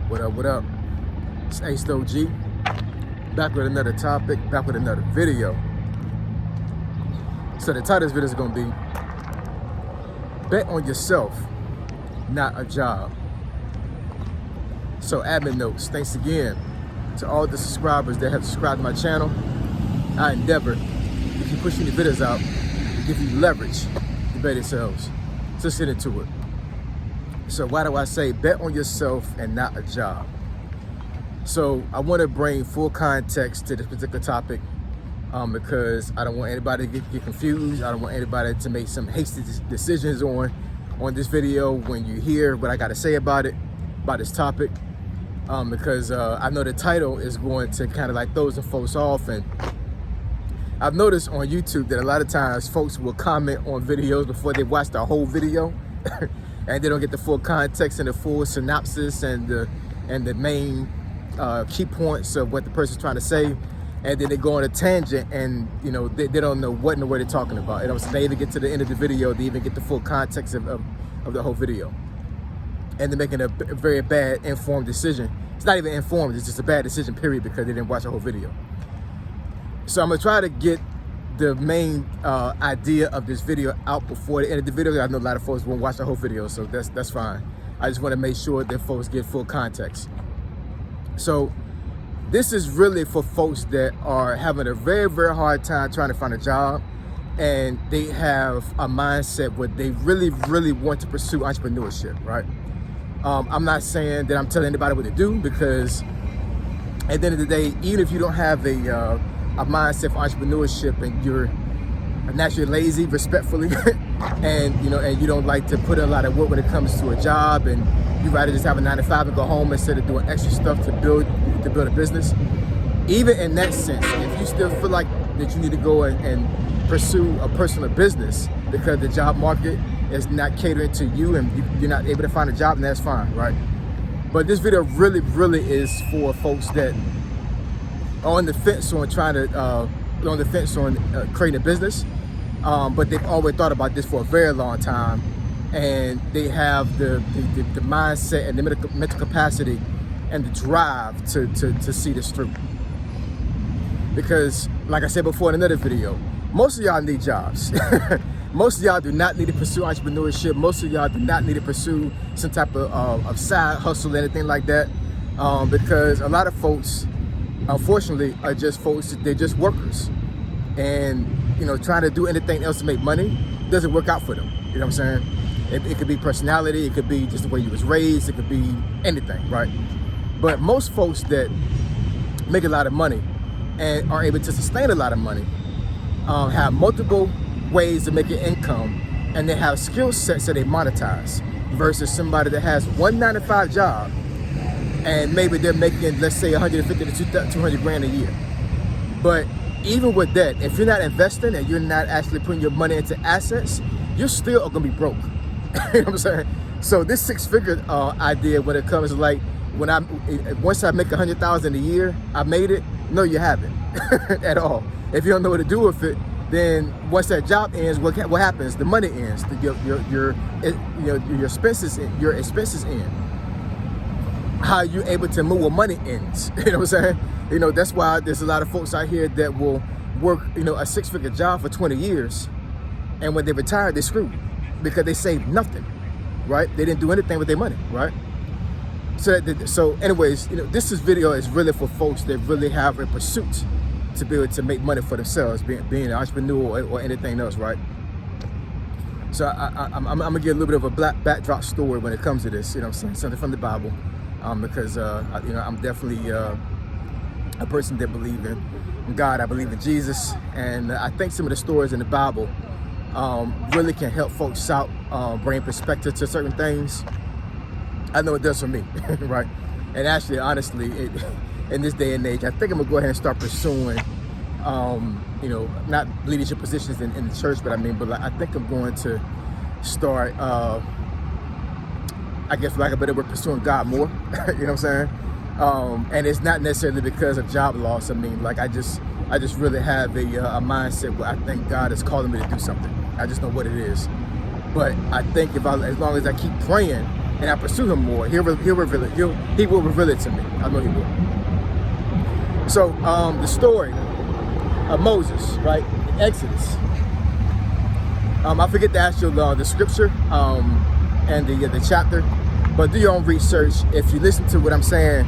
What up, what up? It's Ace G, back with another topic, back with another video. So the title of this video is going to be, bet on yourself, not a job. So admin notes, thanks again to all the subscribers that have subscribed to my channel. I endeavor to keep pushing the videos out, to give you leverage to bet yourselves. So let's get into it. So why do I say bet on yourself and not a job? So I want to bring full context to this particular topic because I don't want anybody to get confused. I don't want anybody to make some hasty decisions on this video when you hear what I got to say about this topic. Because I know the title is going to kind of like throw some folks off, and I've noticed on YouTube that a lot of times folks will comment on videos before they watch the whole video. And they don't get the full context and the full synopsis and the main key points of what the person's trying to say, and then they go on a tangent, and you know they don't know what in the world they're talking about. You know, so they even get to the end of the video, they even get the full context of the whole video, and they're making a very bad informed decision. It's not even informed; it's just a bad decision, period, because they didn't watch the whole video. So I'm gonna try to get the main idea of this video out before the end of the video. I know a lot of folks won't watch the whole video, so that's fine. I just want to make sure that folks get full context. So this is really for folks that are having a very, very hard time trying to find a job, and they have a mindset where they really, really want to pursue entrepreneurship, right? I'm not saying that I'm telling anybody what to do, because at the end of the day, even if you don't have a mindset for entrepreneurship and you're naturally lazy, respectfully, and you don't like to put in a lot of work when it comes to a job, and you rather just have a 9-to-5 and go home instead of doing extra stuff to build a business. Even in that sense, if you still feel like that you need to go and pursue a personal business because the job market is not catering to you and you're not able to find a job, then that's fine, right? But this video really, really is for folks that on the fence on creating a business, but they've always thought about this for a very long time, and they have the mindset and the mental capacity and the drive to see this through. Because, like I said before in another video, most of y'all need jobs. Most of y'all do not need to pursue entrepreneurship. Most of y'all do not need to pursue some type of side hustle or anything like that, because a lot of folks, unfortunately, are just folks, they're just workers. And, trying to do anything else to make money doesn't work out for them. You know what I'm saying? It could be personality, it could be just the way you was raised, it could be anything, right? But most folks that make a lot of money and are able to sustain a lot of money have multiple ways of making income, and they have skill sets that they monetize, versus somebody that has one 9-to-5 job and maybe they're making, let's say, 150 to 200 grand a year. But even with that, if you're not investing and you're not actually putting your money into assets, you're still gonna be broke. You know what I'm saying? So this six-figure idea, when it comes to like, once I make 100,000 a year, I made it. No, you haven't at all. If you don't know what to do with it, then once that job ends, what happens? The money ends. Your expenses end. How you able to move when money ends? You know what I'm saying? That's why there's a lot of folks out here that will work, a six-figure job for 20 years, and when they retire, they're screwed because they saved nothing, right? They didn't do anything with their money, right? So anyways, this video is really for folks that really have a pursuit to be able to make money for themselves, being an entrepreneur or anything else, right? So I'm gonna get a little bit of a backdrop story when it comes to this, something from the Bible, because I'm definitely a person that believes in God. I believe in Jesus, and I think some of the stories in the Bible really can help folks out, bring perspective to certain things. I know it does for me, right? And actually, honestly, in this day and age, I think I'm gonna go ahead and start pursuing, not leadership positions in the church, but I think I'm going to start, I guess for lack of a better word, pursuing God more. You know what I'm saying? And it's not necessarily because of job loss. I just really have a mindset where I think God is calling me to do something. I just know what it is. But I think as long as I keep praying and I pursue him more, he will reveal it. He will reveal it to me. I know he will. So the story of Moses, right? Exodus. I forget the actual the scripture and the chapter, but do your own research. If you listen to what I'm saying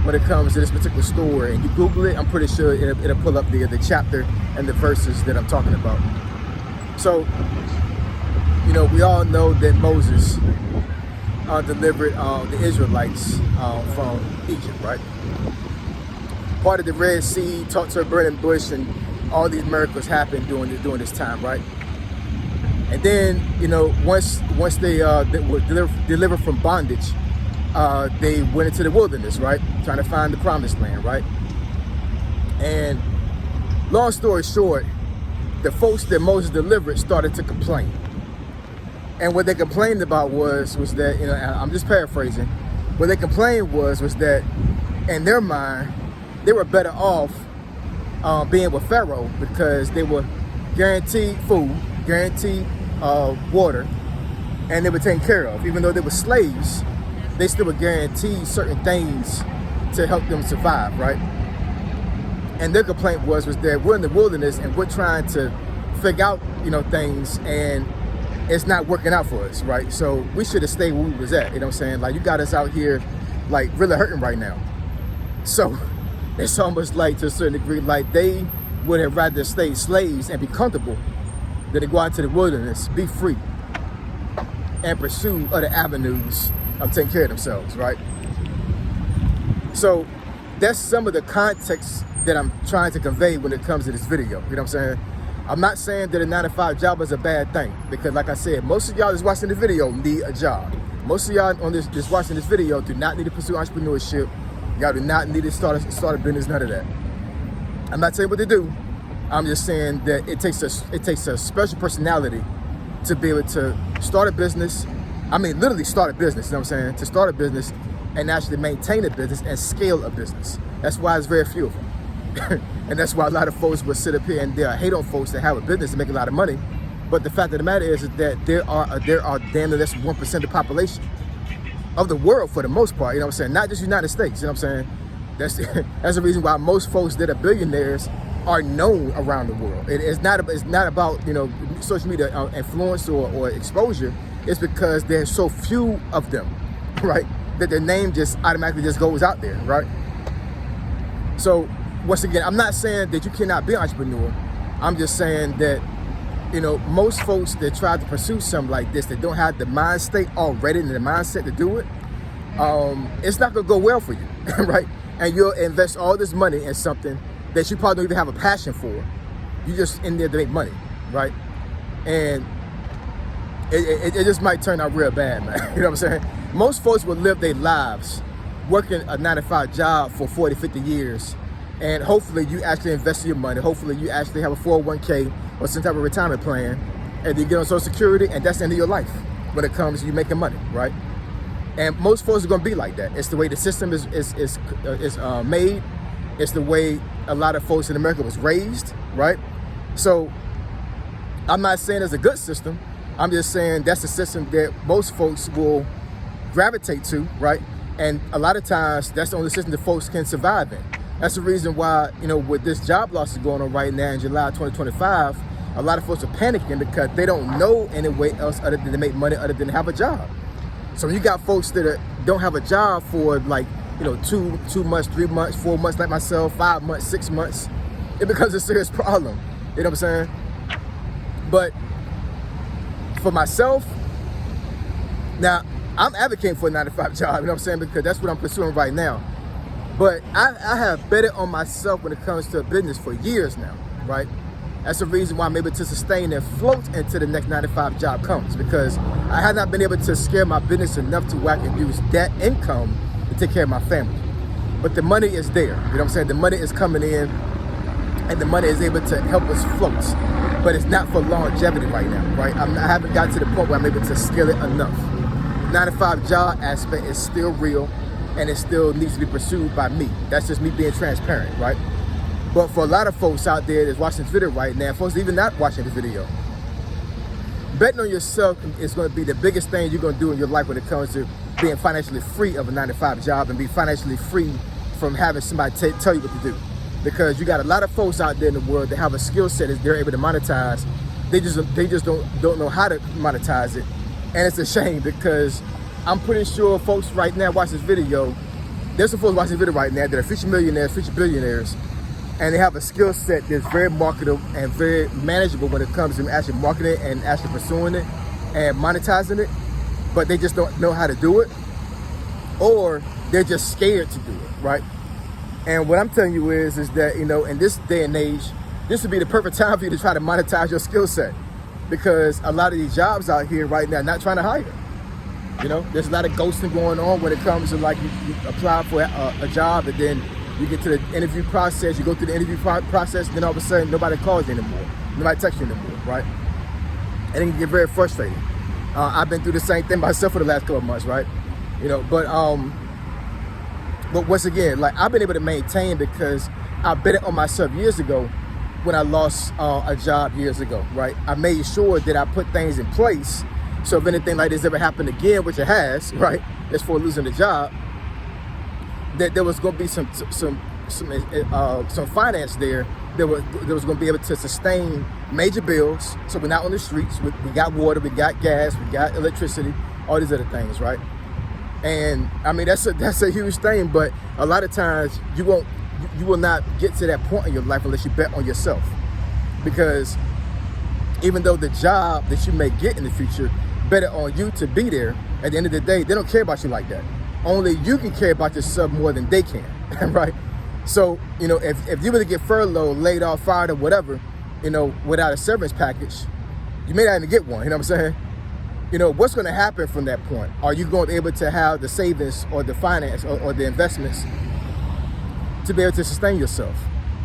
when it comes to this particular story and you Google it, I'm pretty sure it'll pull up the chapter and the verses that I'm talking about. So, you know, we all know that Moses delivered the Israelites from Egypt, right? Part of the Red Sea, talked to a burning bush, and all these miracles happened during this time, right? And then, you know, once they were delivered from bondage, they went into the wilderness, right? Trying to find the promised land, right? And long story short, the folks that Moses delivered started to complain. And what they complained about was that, you know, I'm just paraphrasing, what they complained was that in their mind, they were better off being with Pharaoh because they were guaranteed food, guaranteed water, and they were taken care of. Even though they were slaves, they still were guaranteed certain things to help them survive, right? And their complaint was that we're in the wilderness and we're trying to figure out, you know, things, and it's not working out for us, right? So we should have stayed where we was at, you know what I'm saying? Like, you got us out here, like, really hurting right now. So it's almost like, to a certain degree, like they would have rather stayed slaves and be comfortable than to go out to the wilderness, be free, and pursue other avenues of taking care of themselves, right? So that's some of the context that I'm trying to convey when it comes to this video. You know what I'm saying? I'm not saying that a 9-to-5 job is a bad thing, because like I said, most of y'all that's watching the video need a job. Most of y'all on this just watching this video do not need to pursue entrepreneurship. Y'all do not need to start a business, none of that. I'm not saying what to do. I'm just saying that it takes a special personality to be able to start a business. I mean, literally start a business, you know what I'm saying? To start a business and actually maintain a business and scale a business. That's why it's very few of them. And that's why a lot of folks will sit up here and they'll hate on folks that have a business and make a lot of money. But the fact of the matter is that there are damn near less than 1% of the population of the world, for the most part, you know what I'm saying? Not just United States, you know what I'm saying? That's the reason why most folks that are billionaires are known around the world. It's not about, you know, social media influence or exposure. It's because there's so few of them, right? That their name just automatically just goes out there, right? So once again, I'm not saying that you cannot be an entrepreneur. I'm just saying that, you know, most folks that try to pursue something like this, that don't have the mind state already and the mindset to do it, it's not gonna go well for you, right? And you'll invest all this money in something that you probably don't even have a passion for. You just in there to make money, right? And it just might turn out real bad, man. You know what I'm saying? Most folks will live their lives working a 9-to-5 job for 40, 50 years. And hopefully you actually invest your money. Hopefully you actually have a 401k or some type of retirement plan, and you get on Social Security, and that's the end of your life when it comes to you making money, right? And most folks are gonna be like that. It's the way the system is made. It's the way a lot of folks in America was raised, right? So I'm not saying it's a good system. I'm just saying that's a system that most folks will gravitate to, right? And a lot of times that's the only system that folks can survive in. That's the reason why, you know, with this job loss going on right now in July 2025, a lot of folks are panicking because they don't know any way else other than to make money, other than to have a job. So when you got folks that don't have a job for, like, you know, 2 months, 3 months, 4 months, like myself, 5 months, 6 months, it becomes a serious problem. You know what I'm saying? But for myself, now I'm advocating for a 9-to-5 job, you know what I'm saying? Because that's what I'm pursuing right now. But I have betted on myself when it comes to a business for years now, right? That's the reason why I'm able to sustain and float until the next 9-to-5 job comes, because I have not been able to scale my business enough to where I can use that income to take care of my family. But the money is there, you know what I'm saying? The money is coming in, and the money is able to help us float. But it's not for longevity right now, right? I haven't got to the point where I'm able to scale it enough. 9-to-5 job aspect is still real, and it still needs to be pursued by me. That's just me being transparent, right? But for a lot of folks out there that's watching this video right now, folks even not watching this video, betting on yourself is going to be the biggest thing you're going to do in your life when it comes to being financially free of a 9-to-5 job and be financially free from having somebody tell you what to do. Because you got a lot of folks out there in the world that have a skill set that they're able to monetize. They just don't know how to monetize it. And it's a shame, because I'm pretty sure folks right now watch this video. There's some folks watching this video right now that are future millionaires, future billionaires, and they have a skill set that's very marketable and very manageable when it comes to actually marketing and actually pursuing it and monetizing it, but they just don't know how to do it, or they're just scared to do it, right? And what I'm telling you is that, you know, in this day and age, this would be the perfect time for you to try to monetize your skill set, because a lot of these jobs out here right now are not trying to hire. You know, there's a lot of ghosting going on when it comes to, like, you apply for a job, and then you get to the interview process, you go through the interview process, and then all of a sudden nobody calls you anymore, nobody texts you anymore, right? And it can get very frustrating. I've been through the same thing myself for the last couple of months, right? You know, but once again, like, I've been able to maintain because I bet it on myself years ago when I lost a job years ago, right? I made sure that I put things in place, so if anything like this ever happened again, which it has, right? That's for losing the job, that there was going to be some finance there that was going to be able to sustain major bills. So we're not on the streets. We got water, we got gas, we got electricity, all these other things, right? And I mean, that's a huge thing. But a lot of times you will not get to that point in your life unless you bet on yourself. Because even though the job that you may get in the future better on you to be there, at the end of the day, they don't care about you like that. Only you can care about yourself more than they can, right? So, you know, if you were to get furloughed, laid off, fired, or whatever, you know, without a severance package, you may not even get one, you know what I'm saying? You know, what's going to happen from that point? Are you going to be able to have the savings or the finance or the investments to be able to sustain yourself?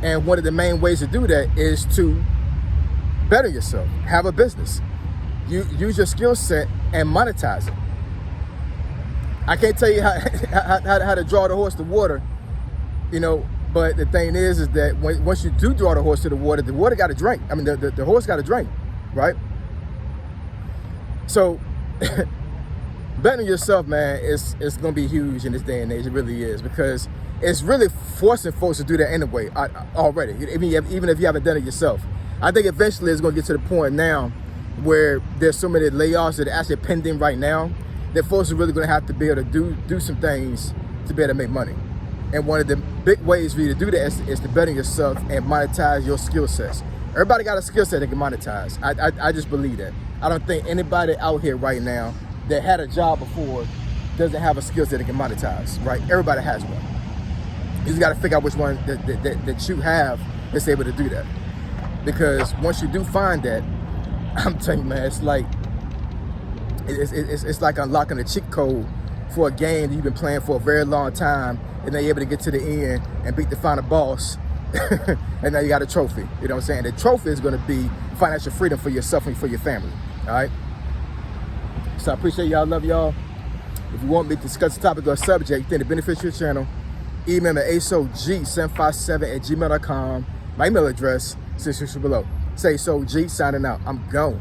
And one of the main ways to do that is to better yourself, have a business. You use your skill set and monetize it. I can't tell you how to draw the horse to water, you know, but the thing is that once you do draw the horse to the water got to drink. I mean, the horse got to drink, right? So betting on yourself, man, it's going to be huge in this day and age. It really is, because it's really forcing folks to do that anyway already, even if you haven't done it yourself. I think eventually it's going to get to the point now where there's so many layoffs that are actually pending right now that folks are really going to have to be able to do some things to be able to make money. And one of the big ways for you to do that is to bet on yourself and monetize your skill sets. Everybody got a skill set they can monetize. I just believe that. I don't think anybody out here right now that had a job before doesn't have a skill set they can monetize, right? Everybody has one. You just got to figure out which one that you have that's able to do that. Because once you do find that, I'm telling you, man, it's like unlocking a cheat code for a game that you've been playing for a very long time, and then you're able to get to the end and beat the final boss, and now you got a trophy. You know what I'm saying? The trophy is going to be financial freedom for yourself and for your family. All right? So I appreciate y'all. Love y'all. If you want me to discuss the topic or subject you think it benefits your channel, email me at asog757@gmail.com. My email address is below. Say so G signing out. I'm gone.